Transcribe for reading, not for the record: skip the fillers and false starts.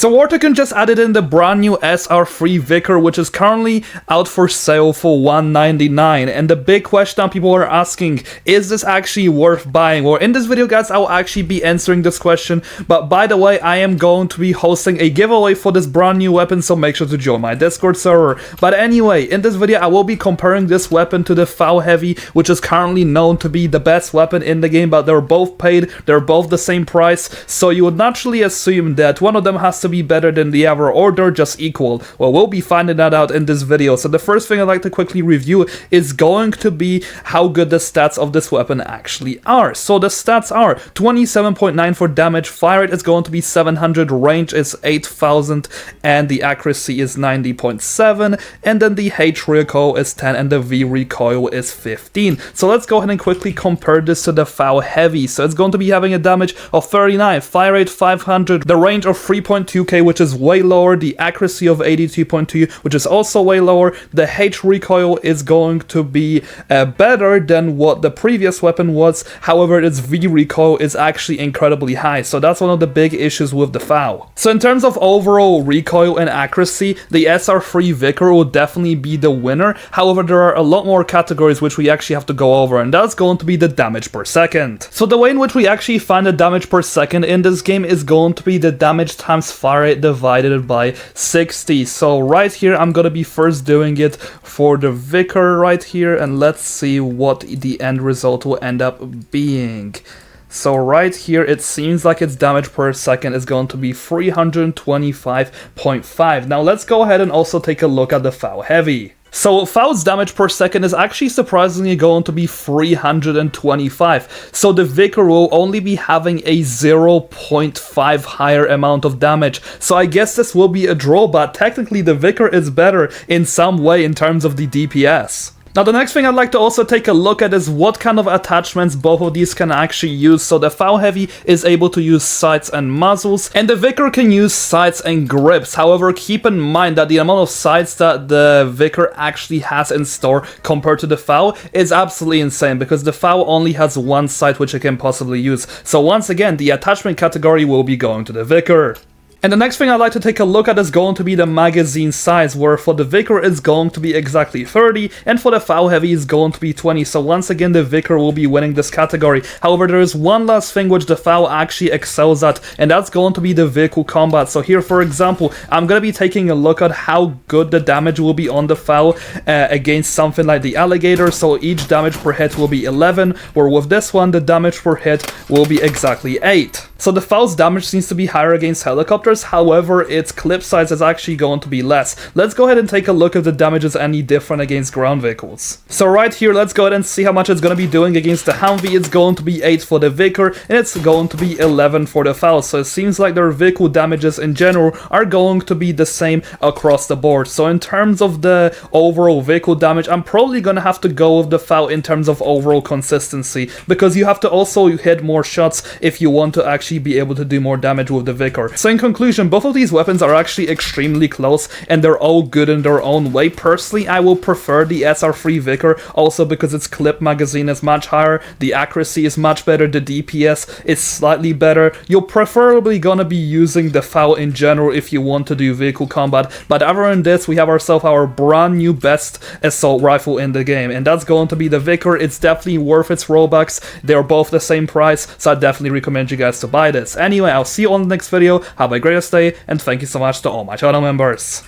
So Tycoon just added in the brand new SR3 Vikhr, which is currently out for sale for $199, and the big question people are asking, is this actually worth buying? Well, in this video guys, I'll actually be answering this question, but by the way, I am going to be hosting a giveaway for this brand new weapon, so make sure to join my Discord server. But anyway, in this video I will be comparing this weapon to the Vikhr, which is currently known to be the best weapon in the game, but they're both paid, they're both the same price, so you would naturally assume that one of them has to be better than the other, or they're just equal. Well, we'll be finding that out in this video. So the first thing I'd like to quickly review is going to be how good the stats of this weapon actually are. So the stats are 27.9 for damage, fire rate is going to be 700, range is 8000, and the accuracy is 90.7, and then the H recoil is 10, and the V recoil is 15. So let's go ahead and quickly compare this to the Vikhr. So it's going to be having a damage of 39, fire rate 500, the range of 3.2k, which is way lower, the accuracy of 82.2, which is also way lower. The H recoil is going to be better than what the previous weapon was, however its V recoil is actually incredibly high, so that's one of the big issues with the Vikhr. So in terms of overall recoil and accuracy, the SR3 Vikhr will definitely be the winner. However, there are a lot more categories which we actually have to go over, and that's going to be the damage per second. So the way in which we actually find the damage per second in this game is going to be the damage times fire rate divided by 60. So right here I'm gonna be first doing it for the Vikhr right here, and let's see what the end result will end up being. So right here it seems like its damage per second is going to be 325.5. Now let's go ahead and also take a look at the Vikhr. So Vikr's damage per second is actually surprisingly going to be 325. So the Vikhr will only be having a 0.5 higher amount of damage. So I guess this will be a draw, but technically the Vikhr is better in some way in terms of the DPS. Now the next thing I'd like to also take a look at is what kind of attachments both of these can actually use. So the Vikhr is able to use sights and muzzles, and the Vikhr can use sights and grips. However, keep in mind that the amount of sights that the Vikhr actually has in store compared to the Vikhr is absolutely insane, because the Vikhr only has one sight which it can possibly use. So once again, the attachment category will be going to the Vikhr. And the next thing I'd like to take a look at is going to be the magazine size, where for the Vikhr it's going to be exactly 30, and for the Vikhr is going to be 20. So once again, the Vikhr will be winning this category. However, there is one last thing which the Vikhr actually excels at, and that's going to be the vehicle combat. So here, for example, I'm going to be taking a look at how good the damage will be on the Vikhr against something like the alligator. So each damage per hit will be 11, where with this one, the damage per hit will be exactly 8. So the Vikr's damage seems to be higher against helicopters, however its clip size is actually going to be less. Let's go ahead and take a look if the damage is any different against ground vehicles. So right here, let's go ahead and see how much it's going to be doing against the Humvee. It's going to be 8 for the Vikhr, and it's going to be 11 for the Vikhr. So it seems like their vehicle damages in general are going to be the same across the board. So in terms of the overall vehicle damage, I'm probably going to have to go with the Vikhr in terms of overall consistency, because you have to also hit more shots if you want to actually be able to do more damage with the Vikhr. So in conclusion, both of these weapons are actually extremely close, and they're all good in their own way. Personally, I will prefer the SR3 Vikhr, also because its clip magazine is much higher, the accuracy is much better, the DPS is slightly better. You're preferably gonna be using the Vikhr in general if you want to do vehicle combat, but other than this, we have ourselves our brand new best assault rifle in the game, and that's going to be the Vikhr. It's definitely worth its Robux. They're both the same price, so I definitely recommend you guys to buy this. Anyway, I'll see you on the next video. Have a great day, and thank you so much to all my channel members.